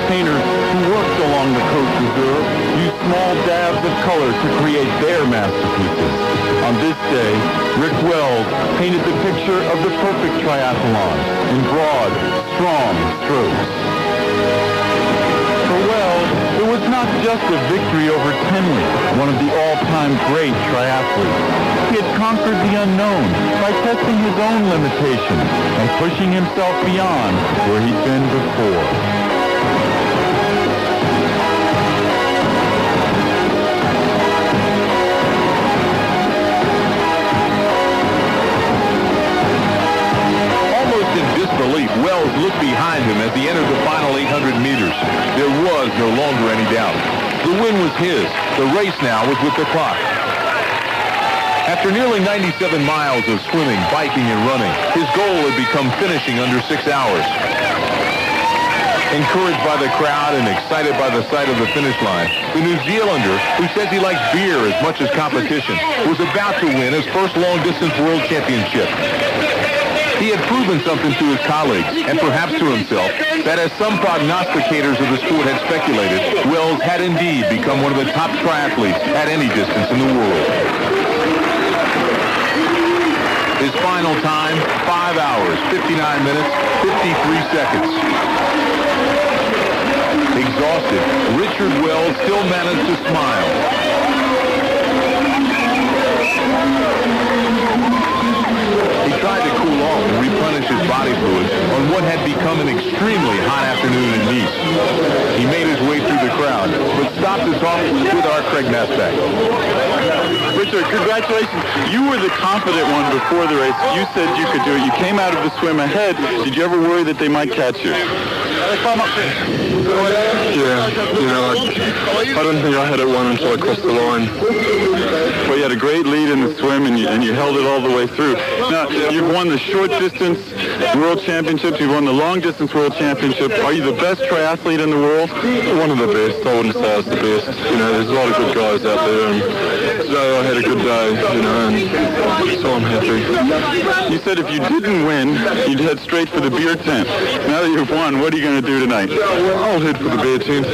painters who worked along the Côte d'Azur used small dabs of color to create their masterpieces. On this day, Rick Wells painted the picture of the perfect triathlon in broad, strong strokes. For Wells, it was not just a victory over Tenley, one of the all-time great triathletes. He had conquered the unknown by testing his own limitations and pushing himself beyond where he'd been before. In disbelief, Wells looked behind him as he entered the final 800 meters. There was no longer any doubt. The win was his. The race now was with the clock. After nearly 97 miles of swimming, biking, and running, his goal had become finishing under 6 hours. Encouraged by the crowd and excited by the sight of the finish line, the New Zealander, who says he likes beer as much as competition, was about to win his first long-distance world championship. He had proven something to his colleagues, and perhaps to himself, that as some prognosticators of the sport had speculated, Wells had indeed become one of the top triathletes at any distance in the world. His final time, 5 hours, 59 minutes, 53 seconds. Exhausted, Richard Wells still managed to smile. He tried to cool off and replenish his body fluids on what had become an extremely hot afternoon in Nice. He made his way through the crowd, but stopped to talk with our Craig Masbeck. Richard, congratulations. You were the confident one before the race. You said you could do it. You came out of the swim ahead. Did you ever worry that they might catch you? Yeah, I don't think I had it won until I crossed the line. Well, you had a great lead in the swim, and you held it all the way through. Now, you've won the short distance world championships. You've won the long distance world championship. Are you the best triathlete in the world? One of the best. I wouldn't say I was the best. There's a lot of good guys out there, and today I had a good day, and so I'm happy. You said if you didn't win, you'd head straight for the beer tent. Now that you've won, what are you going to do tonight? I'll head for the beer tent.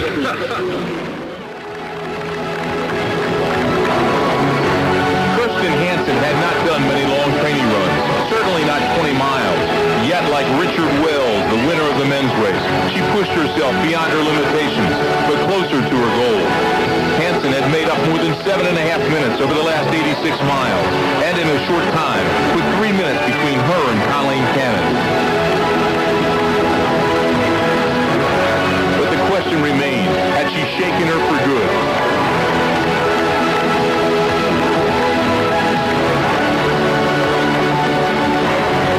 Kirsten Hansen had not done many long training runs, certainly not 20 miles. Yet, like Richard Wells, the winner of the men's race, she pushed herself beyond her limitations, but closer to her goal. Hansen had made up more than 7.5 minutes over the last 86 miles, and in a short time, with 3 minutes between her and Colleen Cannon. But the question remained, had she shaken her for good?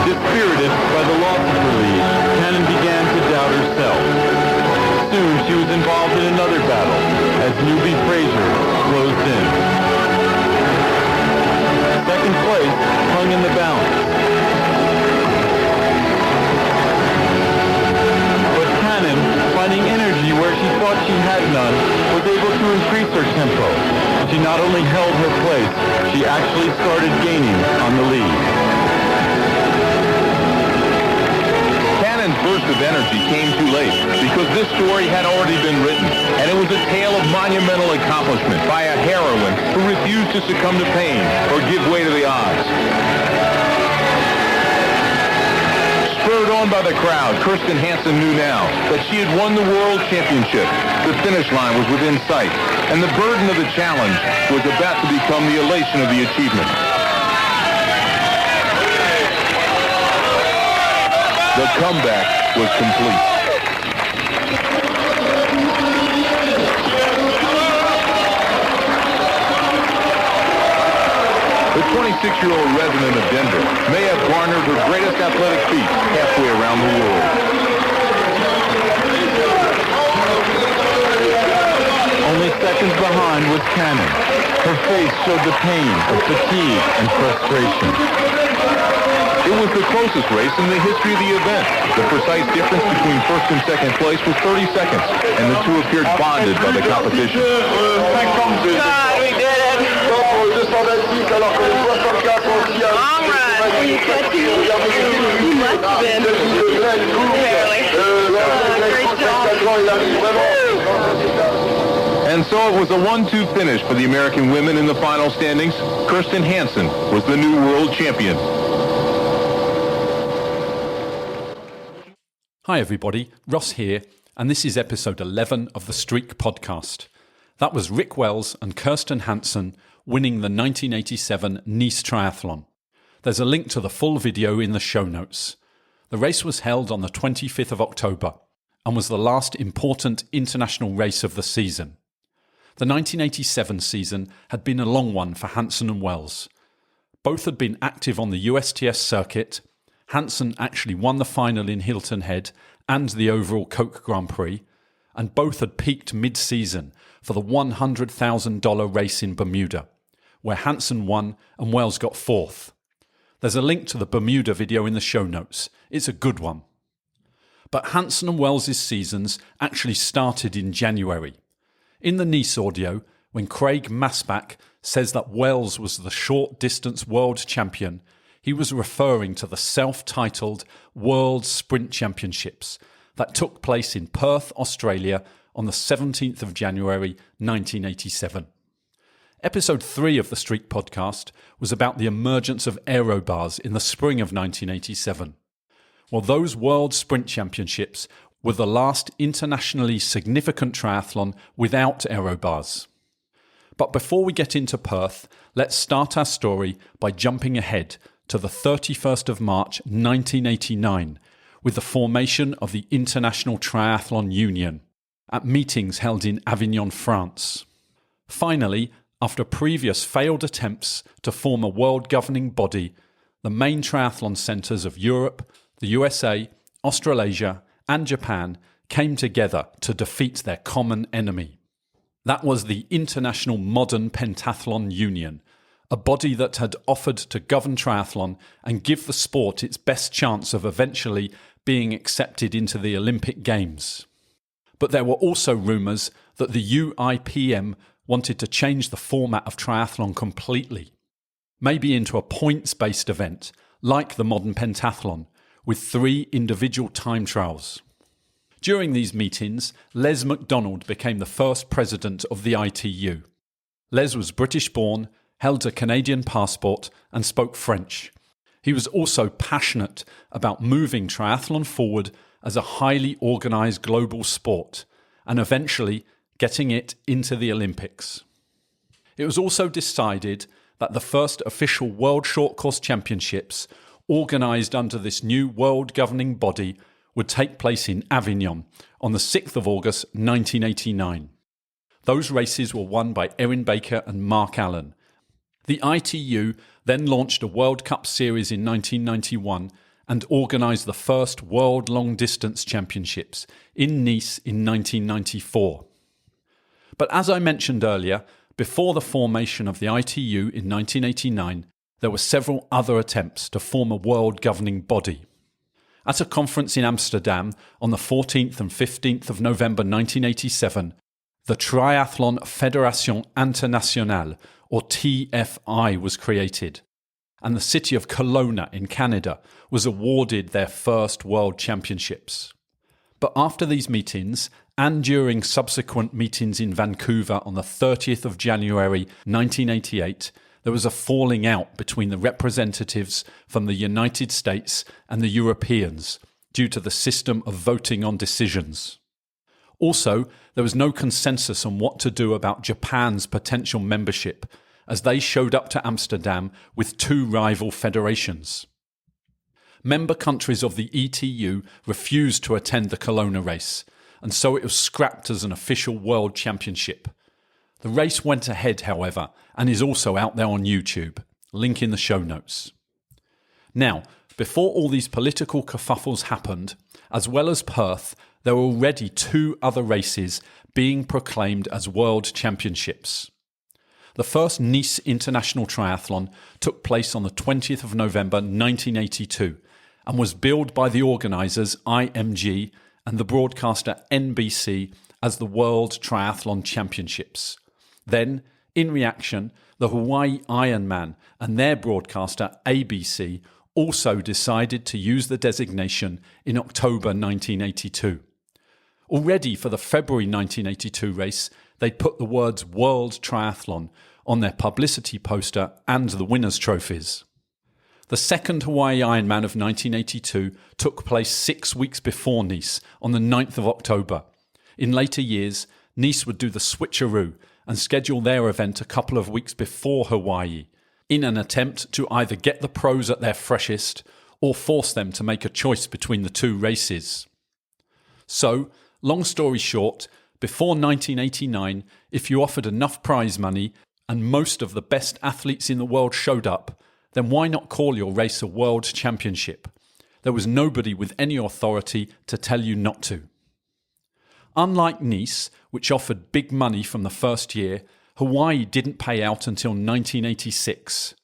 Dispirited by the loss of her lead, Cannon began to doubt herself. Soon she was involved in another battle as newbie Fraser closed in. Second place hung in the balance. But Cannon, finding energy where she thought she had none, was able to increase her tempo. She not only held her place, she actually started gaining on the lead. Cannon's burst of energy came too late because this story had already been written, and it was a tale of monumental accomplishment by a heroine who refused to succumb to pain or give way to the odds. Spurred on by the crowd, Kirsten Hansen knew now that she had won the World Championship. The finish line was within sight, and the burden of the challenge was about to become the elation of the achievement. The comeback was complete. The 26-year-old resident of Denver may have garnered her greatest athletic feat halfway around the world. Only seconds behind was Cannon. Her face showed the pain of fatigue and frustration. It was the closest race in the history of the event. The precise difference between first and second place was 30 seconds, and the two appeared bonded by the competition. God, we did it! Long run. You must have been. Barely. Great job. And so it was a 1-2 finish for the American women in the final standings. Kirsten Hansen was the new world champion. Hi everybody, Ross here, and this is episode 11 of the Streak podcast. That was Rick Wells and Kirsten Hansen winning the 1987 Nice Triathlon. There's a link to the full video in the show notes. The race was held on the 25th of October and was the last important international race of the season. The 1987 season had been a long one for Hansen and Wells. Both had been active on the USTS circuit. Hansen actually won the final in Hilton Head and the overall Coke Grand Prix, and both had peaked mid-season for the $100,000 race in Bermuda, where Hansen won and Wells got fourth. There's a link to the Bermuda video in the show notes. It's a good one. But Hansen and Wells' seasons actually started in January. In the Nice audio, when Craig Masbach says that Wells was the short-distance world champion, he was referring to the self-titled World Sprint Championships that took place in Perth, Australia on the 17th of January 1987. Episode 3 of the Streak podcast was about the emergence of aerobars in the spring of 1987. Well, those World Sprint Championships were the last internationally significant triathlon without aerobars. But before we get into Perth, let's start our story by jumping ahead to the 31st of March 1989 with the formation of the International Triathlon Union at meetings held in Avignon, France. Finally, after previous failed attempts to form a world governing body, the main triathlon centres of Europe, the USA, Australasia and Japan came together to defeat their common enemy. That was the International Modern Pentathlon Union, a body that had offered to govern triathlon and give the sport its best chance of eventually being accepted into the Olympic Games. But there were also rumours that the UIPM wanted to change the format of triathlon completely, maybe into a points-based event like the Modern Pentathlon, with 3 individual time trials. During these meetings, Les MacDonald became the first president of the ITU. Les was British-born, held a Canadian passport and spoke French. He was also passionate about moving triathlon forward as a highly organised global sport and eventually getting it into the Olympics. It was also decided that the first official World Short Course Championships, organised under this new world governing body, would take place in Avignon on the 6th of August 1989. Those races were won by Erin Baker and Mark Allen. The ITU then launched a World Cup series in 1991 and organised the first World Long Distance Championships in Nice in 1994. But as I mentioned earlier, before the formation of the ITU in 1989, there were several other attempts to form a world governing body. At a conference in Amsterdam on the 14th and 15th of November 1987, the Triathlon Fédération Internationale, or TFI, was created, and the city of Kelowna in Canada was awarded their first World Championships. But after these meetings, and during subsequent meetings in Vancouver on the 30th of January 1988, there was a falling out between the representatives from the United States and the Europeans due to the system of voting on decisions. Also, there was no consensus on what to do about Japan's potential membership, as they showed up to Amsterdam with 2 rival federations. Member countries of the ETU refused to attend the Kelowna race, and so it was scrapped as an official world championship. The race went ahead, however, and is also out there on YouTube. Link in the show notes. Now, before all these political kerfuffles happened, as well as Perth, there were already 2 other races being proclaimed as world championships. The first Nice International Triathlon took place on the 20th of November 1982 and was billed by the organisers IMG and the broadcaster NBC as the World Triathlon Championships. Then, in reaction, the Hawaii Ironman and their broadcaster ABC also decided to use the designation in October 1982. Already for the February 1982 race, they'd put the words World Triathlon on their publicity poster and the winners' trophies. The second Hawaii Ironman of 1982 took place 6 weeks before Nice, on the 9th of October. In later years, Nice would do the switcheroo and schedule their event a couple of weeks before Hawaii, in an attempt to either get the pros at their freshest or force them to make a choice between the two races. So, long story short, before 1989, if you offered enough prize money and most of the best athletes in the world showed up, then why not call your race a World Championship? There was nobody with any authority to tell you not to. Unlike Nice, which offered big money from the first year, Hawaii didn't pay out until 1986.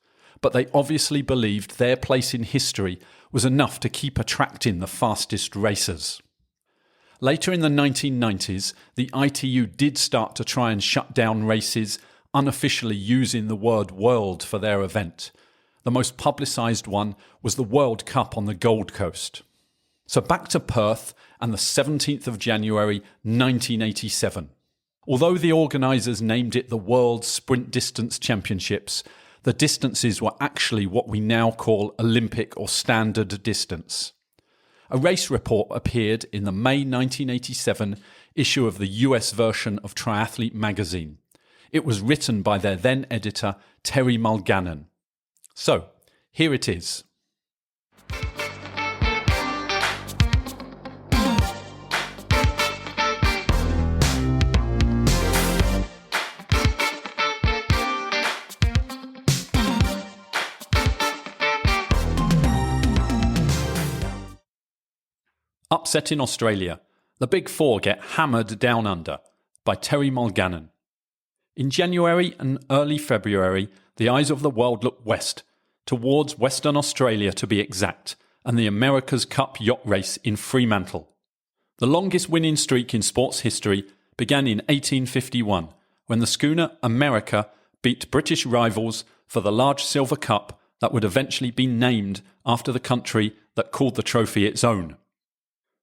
But they obviously believed their place in history was enough to keep attracting the fastest racers. Later in the 1990s, the ITU did start to try and shut down races, unofficially using the word world for their event. The most publicised one was the World Cup on the Gold Coast. So back to Perth and the 17th of January 1987. Although the organisers named it the World Sprint Distance Championships, the distances were actually what we now call Olympic or standard distance. A race report appeared in the May 1987 issue of the US version of Triathlete magazine. It was written by their then editor, Terry Mulgannon. So, here it is. Upset in Australia. The Big Four get hammered down under, by Terry Mulgannon. In January and early February, the eyes of the world looked west, towards Western Australia to be exact, and the America's Cup yacht race in Fremantle. The longest winning streak in sports history began in 1851, when the schooner America beat British rivals for the large silver cup that would eventually be named after the country that called the trophy its own.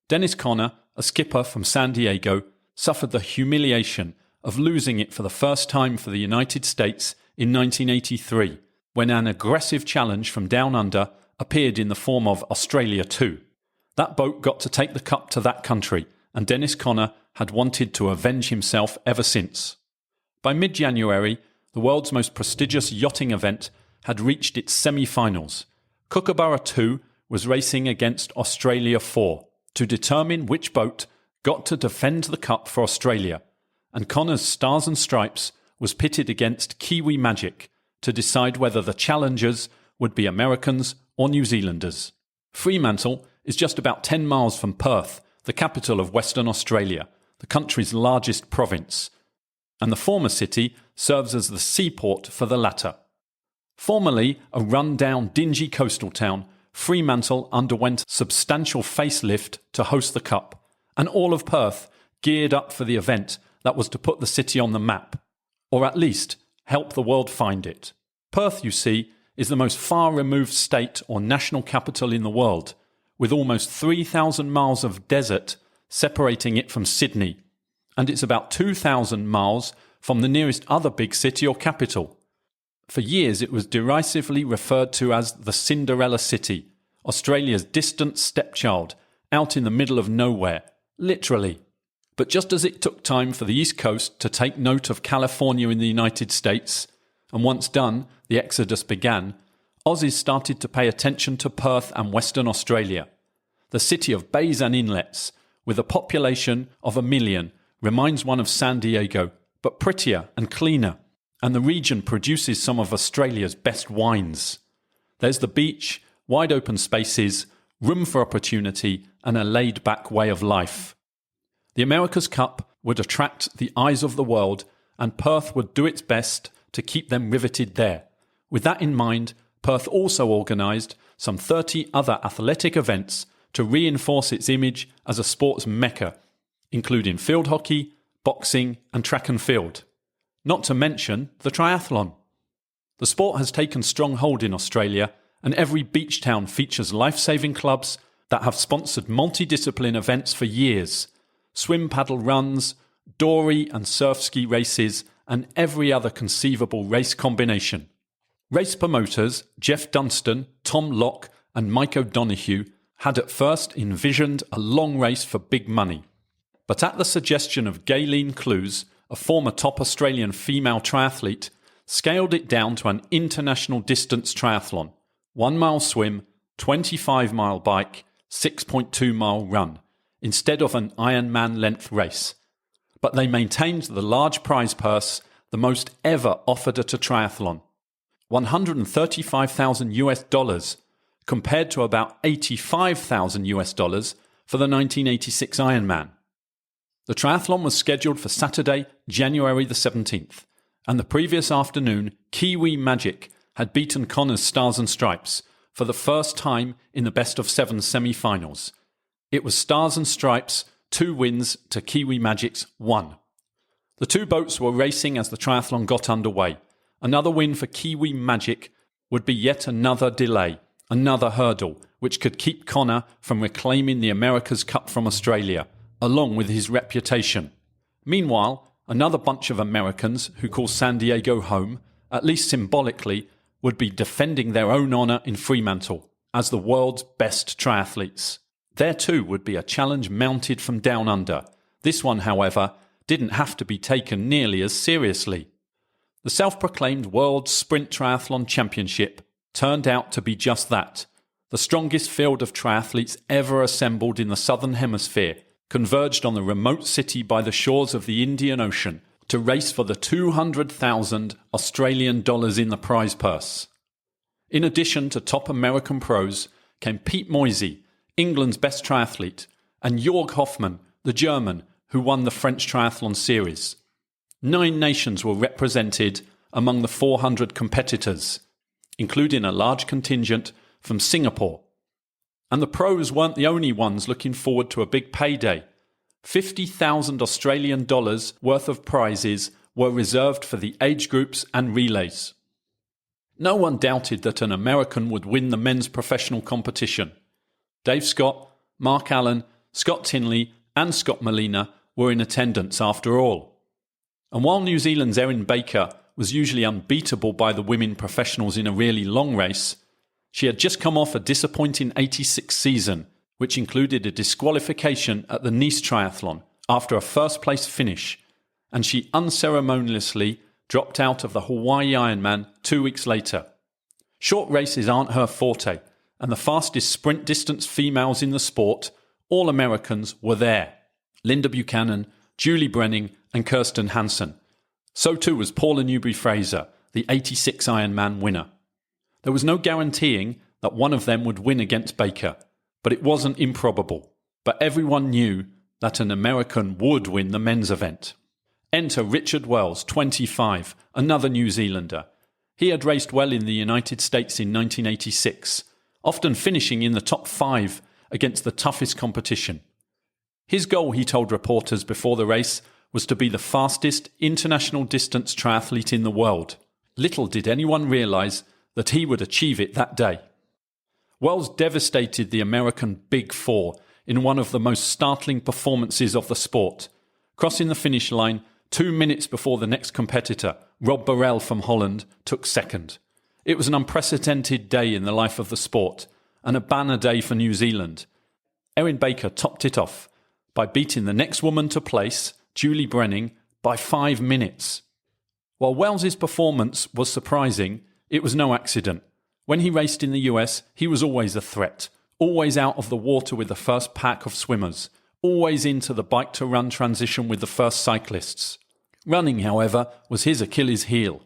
Dennis Conner, a skipper from San Diego, suffered the humiliation of losing it for the first time for the United States in 1983, when an aggressive challenge from down under appeared in the form of Australia 2. That boat got to take the cup to that country, and Dennis Conner had wanted to avenge himself ever since. By mid-January, the world's most prestigious yachting event had reached its semi-finals. Kookaburra 2 was racing against Australia 4 to determine which boat got to defend the cup for Australia, and Conner's Stars and Stripes was pitted against Kiwi Magic to decide whether the challengers would be Americans or New Zealanders. Fremantle is just about 10 miles from Perth, the capital of Western Australia, the country's largest province, and the former city serves as the seaport for the latter. Formerly a run-down, dingy coastal town, Fremantle underwent substantial facelift to host the Cup, and all of Perth geared up for the event that was to put the city on the map, or at least help the world find it. Perth, you see, is the most far-removed state or national capital in the world, with almost 3,000 miles of desert separating it from Sydney, and it's about 2,000 miles from the nearest other big city or capital. For years it was derisively referred to as the Cinderella City, Australia's distant stepchild, out in the middle of nowhere, literally. But just as it took time for the East Coast to take note of California in the United States, and once done, the exodus began, Aussies started to pay attention to Perth and Western Australia. The city of bays and inlets, with a population of 1 million, reminds one of San Diego, but prettier and cleaner. And the region produces some of Australia's best wines. There's the beach, wide open spaces, room for opportunity, and a laid-back way of life. The America's Cup would attract the eyes of the world, and Perth would do its best to keep them riveted there. With that in mind, Perth also organised some 30 other athletic events to reinforce its image as a sports mecca, including field hockey, boxing, and track and field. Not to mention the triathlon. The sport has taken strong hold in Australia, and every beach town features life-saving clubs that have sponsored multidiscipline events for years, swim paddle runs, dory and surf ski races, and every other conceivable race combination. Race promoters Jeff Dunstan, Tom Locke, and Mike O'Donoghue had at first envisioned a long race for big money. But at the suggestion of Gayleen Clues, a former top Australian female triathlete, scaled it down to an international distance triathlon, 1 mile swim, 25 mile bike, 6.2 mile run, instead of an Ironman length race. But they maintained the large prize purse, the most ever offered at a triathlon, $135,000 compared to about $85,000 for the 1986 Ironman. The triathlon was scheduled for Saturday, January the 17th, and the previous afternoon, Kiwi Magic had beaten Connor's Stars and Stripes for the first time in the best-of-7 semi-finals. It was Stars and Stripes' 2 wins to Kiwi Magic's 1. The 2 boats were racing as the triathlon got underway. Another win for Kiwi Magic would be yet another delay, another hurdle, which could keep Connor from reclaiming the America's Cup from Australia, along with his reputation. Meanwhile, another bunch of Americans who call San Diego home, at least symbolically, would be defending their own honour in Fremantle as the world's best triathletes. There too would be a challenge mounted from down under. This one, however, didn't have to be taken nearly as seriously. The self-proclaimed World Sprint Triathlon Championship turned out to be just that. The strongest field of triathletes ever assembled in the Southern Hemisphere converged on the remote city by the shores of the Indian Ocean to race for the $200,000 Australian dollars in the prize purse. In addition to top American pros came Pete Moisey, England's best triathlete, and Jörg Hoffmann, the German, who won the French Triathlon Series. 9 nations were represented among the 400 competitors, including a large contingent from Singapore. And the pros weren't the only ones looking forward to a big payday. $50,000 Australian dollars worth of prizes were reserved for the age groups and relays. No one doubted that an American would win the men's professional competition. Dave Scott, Mark Allen, Scott Tinley and Scott Molina were in attendance after all. And while New Zealand's Erin Baker was usually unbeatable by the women professionals in a really long race, she had just come off a disappointing 86 season, which included a disqualification at the Nice Triathlon after a first-place finish, and she unceremoniously dropped out of the Hawaii Ironman 2 weeks later. Short races aren't her forte, and the fastest sprint distance females in the sport, all Americans, were there. Linda Buchanan, Julie Brenning and Kirsten Hansen. So too was Paula Newbury-Fraser, the 86 Ironman winner. There was no guaranteeing that one of them would win against Baker, but it wasn't improbable. But everyone knew that an American would win the men's event. Enter Richard Wells, 25, another New Zealander. He had raced well in the United States in 1986, often finishing in the top 5 against the toughest competition. His goal, he told reporters before the race, was to be the fastest international distance triathlete in the world. Little did anyone realise that he would achieve it that day. Wells devastated the American Big Four in one of the most startling performances of the sport, crossing the finish line 2 minutes before the next competitor, Rob Burrell from Holland, took second. It was an unprecedented day in the life of the sport, and a banner day for New Zealand. Erin Baker topped it off by beating the next woman to place, Julie Brenning, by 5 minutes. While Wells's performance was surprising, it was no accident. When he raced in the US, he was always a threat, always out of the water with the first pack of swimmers, always into the bike-to-run transition with the first cyclists. Running, however, was his Achilles heel.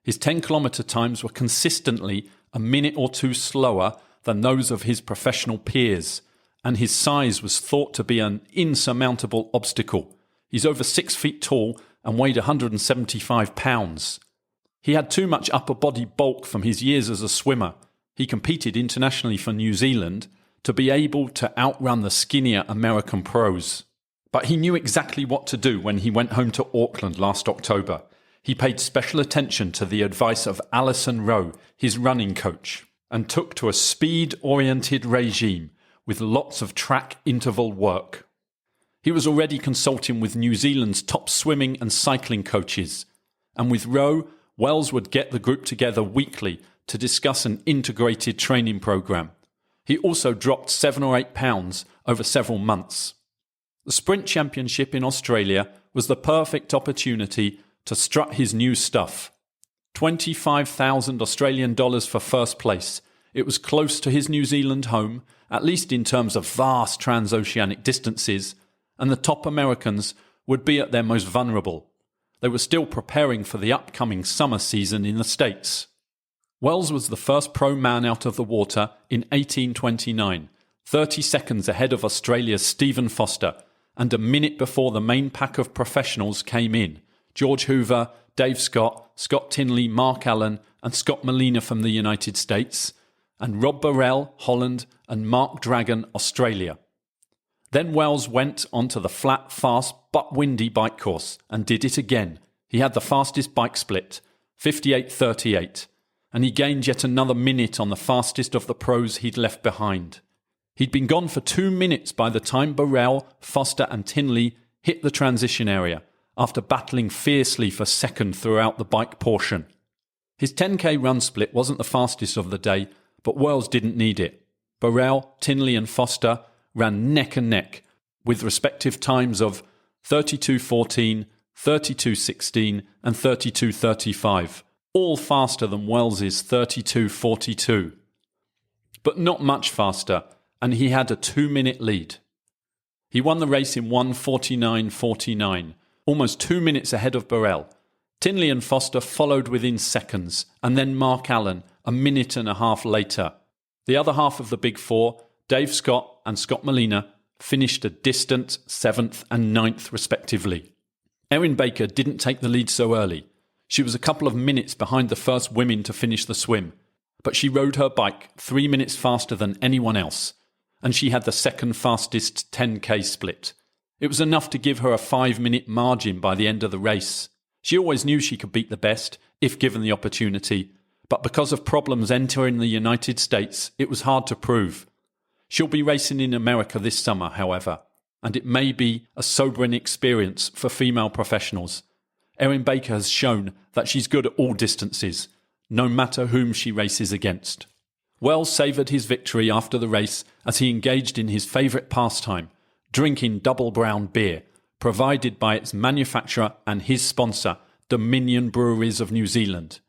His 10-kilometre times were consistently a minute or two slower than those of his professional peers, and his size was thought to be an insurmountable obstacle. He's over 6 feet tall and weighed 175 pounds. He had too much upper body bulk from his years as a swimmer. He competed internationally for New Zealand to be able to outrun the skinnier American pros. But he knew exactly what to do when he went home to Auckland last October. He paid special attention to the advice of Alison Rowe, his running coach, and took to a speed-oriented regime with lots of track interval work. He was already consulting with New Zealand's top swimming and cycling coaches. And with Rowe, Wells would get the group together weekly to discuss an integrated training programme. He also dropped 7 or 8 pounds over several months. The Sprint Championship in Australia was the perfect opportunity to strut his new stuff. 25,000 Australian dollars for first place. It was close to his New Zealand home, at least in terms of vast transoceanic distances, and the top Americans would be at their most vulnerable. They were still preparing for the upcoming summer season in the States. Wells was the first pro man out of the water in 1829, 30 seconds ahead of Australia's Stephen Foster, and a minute before the main pack of professionals came in: George Hoover, Dave Scott, Scott Tinley, Mark Allen, and Scott Molina from the United States, and Rob Burrell, Holland, and Mark Dragon, Australia. Then Wells went onto the flat, fast, but windy bike course and did it again. He had the fastest bike split, 58.38, and he gained yet another minute on the fastest of the pros he'd left behind. He'd been gone for 2 minutes by the time Burrell, Foster and Tinley hit the transition area, after battling fiercely for second throughout the bike portion. His 10k run split wasn't the fastest of the day, but Wells didn't need it. Burrell, Tinley and Foster ran neck and neck, with respective times of 32.14, 32.16 and 32.35, all faster than Wells's 32.42. But not much faster, and he had a 2-minute lead. He won the race in 1:49.49, almost 2 minutes ahead of Burrell. Tinley and Foster followed within seconds, and then Mark Allen a minute and a half later. The other half of the Big Four, Dave Scott and Scott Molina, finished a distant 7th and 9th respectively. Erin Baker didn't take the lead so early. She was a couple of minutes behind the first women to finish the swim, but she rode her bike 3 minutes faster than anyone else, and she had the second fastest 10k split. It was enough to give her a 5-minute margin by the end of the race. She always knew she could beat the best, if given the opportunity, but because of problems entering the United States, it was hard to prove. She'll be racing in America this summer, however, and it may be a sobering experience for female professionals. Erin Baker has shown that she's good at all distances, no matter whom she races against. Wells savoured his victory after the race as he engaged in his favourite pastime, drinking double brown beer, provided by its manufacturer and his sponsor, Dominion Breweries of New Zealand.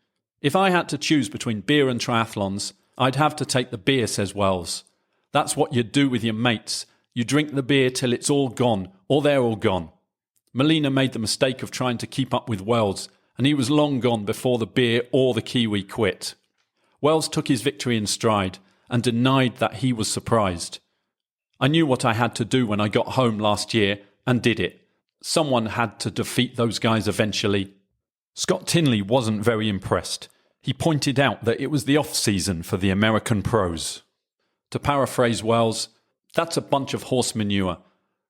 If I had to choose between beer and triathlons, I'd have to take the beer, says Wells. That's what you do with your mates. You drink the beer till it's all gone, or they're all gone. Molina made the mistake of trying to keep up with Wells, and he was long gone before the beer or the Kiwi quit. Wells took his victory in stride and denied that he was surprised. I knew what I had to do when I got home last year and did it. Someone had to defeat those guys eventually. Scott Tinley wasn't very impressed. He pointed out that it was the off-season for the American pros. To paraphrase Wells, that's a bunch of horse manure.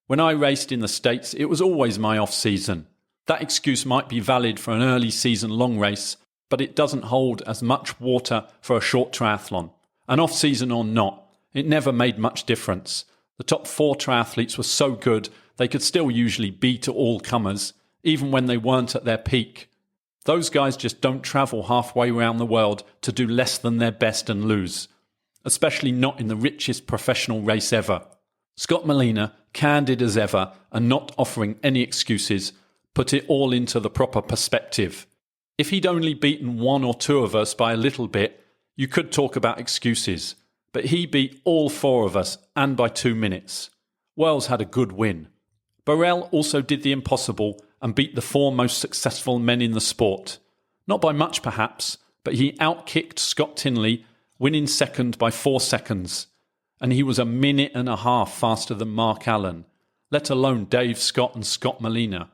When I raced in the States, it was always my off-season. That excuse might be valid for an early season long race, but it doesn't hold as much water for a short triathlon. An off-season or not, it never made much difference. The top 4 triathletes were so good they could still usually beat all comers, even when they weren't at their peak. Those guys just don't travel halfway around the world to do less than their best and lose, especially not in the richest professional race ever. Scott Molina, candid as ever and not offering any excuses, put it all into the proper perspective. If he'd only beaten 1 or 2 of us by a little bit, you could talk about excuses, but he beat all 4 of us and by 2 minutes. Wells had a good win. Burrell also did the impossible and beat the 4 most successful men in the sport. Not by much perhaps, but he outkicked Scott Tinley, winning second by 4 seconds. And he was a minute and a half faster than Mark Allen, let alone Dave Scott and Scott Molina.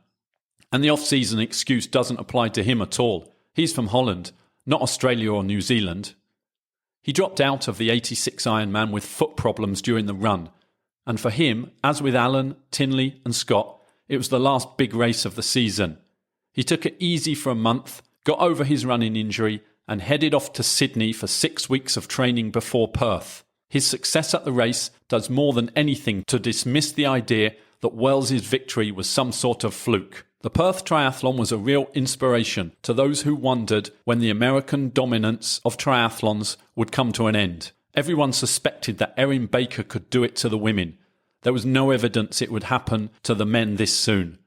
And the off-season excuse doesn't apply to him at all. He's from Holland, not Australia or New Zealand. He dropped out of the 86 Ironman with foot problems during the run, and for him, as with Allen, Tinley and Scott, it was the last big race of the season. He took it easy for a month, got over his running injury, and headed off to Sydney for 6 weeks of training before Perth. His success at the race does more than anything to dismiss the idea that Wells's victory was some sort of fluke. The Perth Triathlon was a real inspiration to those who wondered when the American dominance of triathlons would come to an end. Everyone suspected that Erin Baker could do it to the women. There was no evidence it would happen to the men this soon.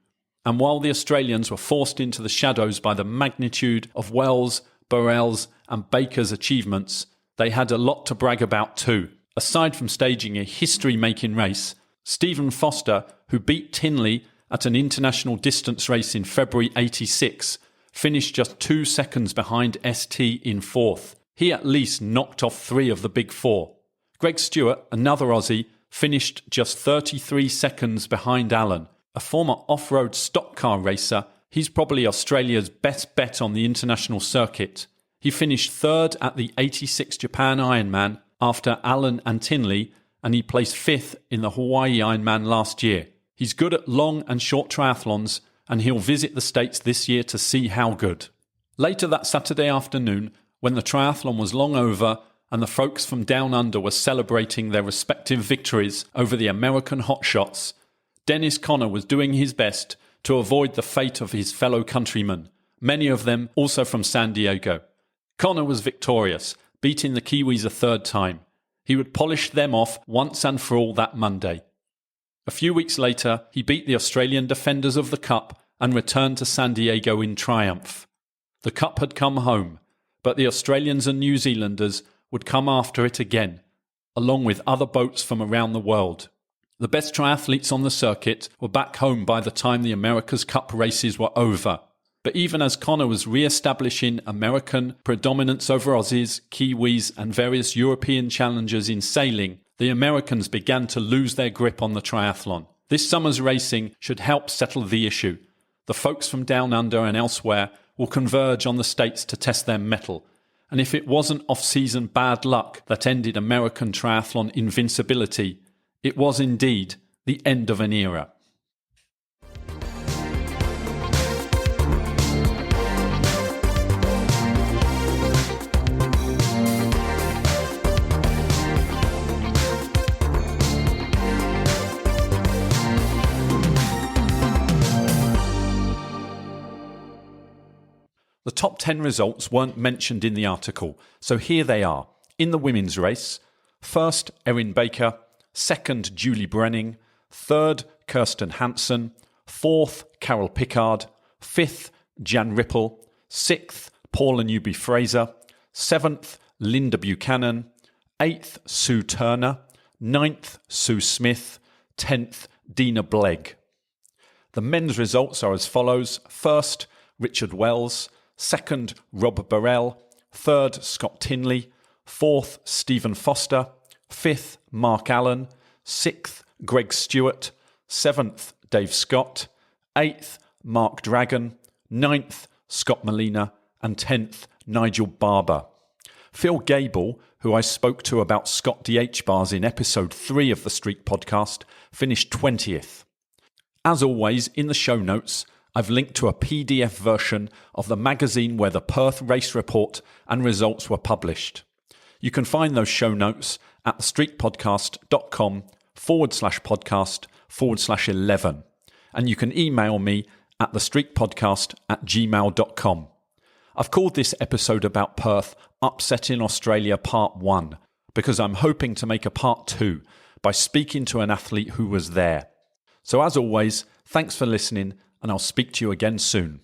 And while the Australians were forced into the shadows by the magnitude of Wells, Burrell's and Baker's achievements, they had a lot to brag about too. Aside from staging a history-making race, Stephen Foster, who beat Tinley at an international distance race in February '86, finished just 2 seconds behind ST in fourth. He at least knocked off 3 of the big 4. Greg Stewart, another Aussie, finished just 33 seconds behind Allen. A former off-road stock car racer, he's probably Australia's best bet on the international circuit. He finished 3rd at the '86 Japan Ironman after Allen and Tinley, and he placed 5th in the Hawaii Ironman last year. He's good at long and short triathlons, and he'll visit the States this year to see how good. Later that Saturday afternoon, when the triathlon was long over and the folks from Down Under were celebrating their respective victories over the American hotshots, Dennis Conner was doing his best to avoid the fate of his fellow countrymen, many of them also from San Diego. Conner was victorious, beating the Kiwis a 3rd time. He would polish them off once and for all that Monday. A few weeks later, he beat the Australian defenders of the Cup and returned to San Diego in triumph. The Cup had come home, but the Australians and New Zealanders would come after it again, along with other boats from around the world. The best triathletes on the circuit were back home by the time the America's Cup races were over. But even as Conner was re-establishing American predominance over Aussies, Kiwis and various European challengers in sailing, the Americans began to lose their grip on the triathlon. This summer's racing should help settle the issue. The folks from Down Under and elsewhere will converge on the States to test their mettle. And if it wasn't off-season bad luck that ended American triathlon invincibility, it was indeed the end of an era. The top 10 results weren't mentioned in the article, so here they are. In the women's race, 1st, Erin Baker, 2nd, Julie Brenning, 3rd, Kirsten Hansen, 4th, Carol Pickard, 5th, Jan Ripple, 6th, Paula Newby-Fraser, 7th, Linda Buchanan, 8th, Sue Turner, 9th, Sue Smith, 10th, Dina Blegg. The men's results are as follows. 1st, Richard Wells, 2nd, Rob Burrell, 3rd, Scott Tinley, 4th, Stephen Foster, 5th, Mark Allen, 6th, Greg Stewart, 7th, Dave Scott, 8th, Mark Dragon, 9th, Scott Molina, and 10th, Nigel Barber. Phil Gable, who I spoke to about Scott DH bars in episode 3 of the Streak podcast, finished 20th. As always, in the show notes, I've linked to a PDF version of the magazine where the Perth race report and results were published. You can find those show notes at thestreakpodcast.com/podcast/11. And you can email me at thestreakpodcast@gmail.com. I've called this episode about Perth Upsetting Australia Part 1 because I'm hoping to make a Part 2 by speaking to an athlete who was there. So as always, thanks for listening, and I'll speak to you again soon.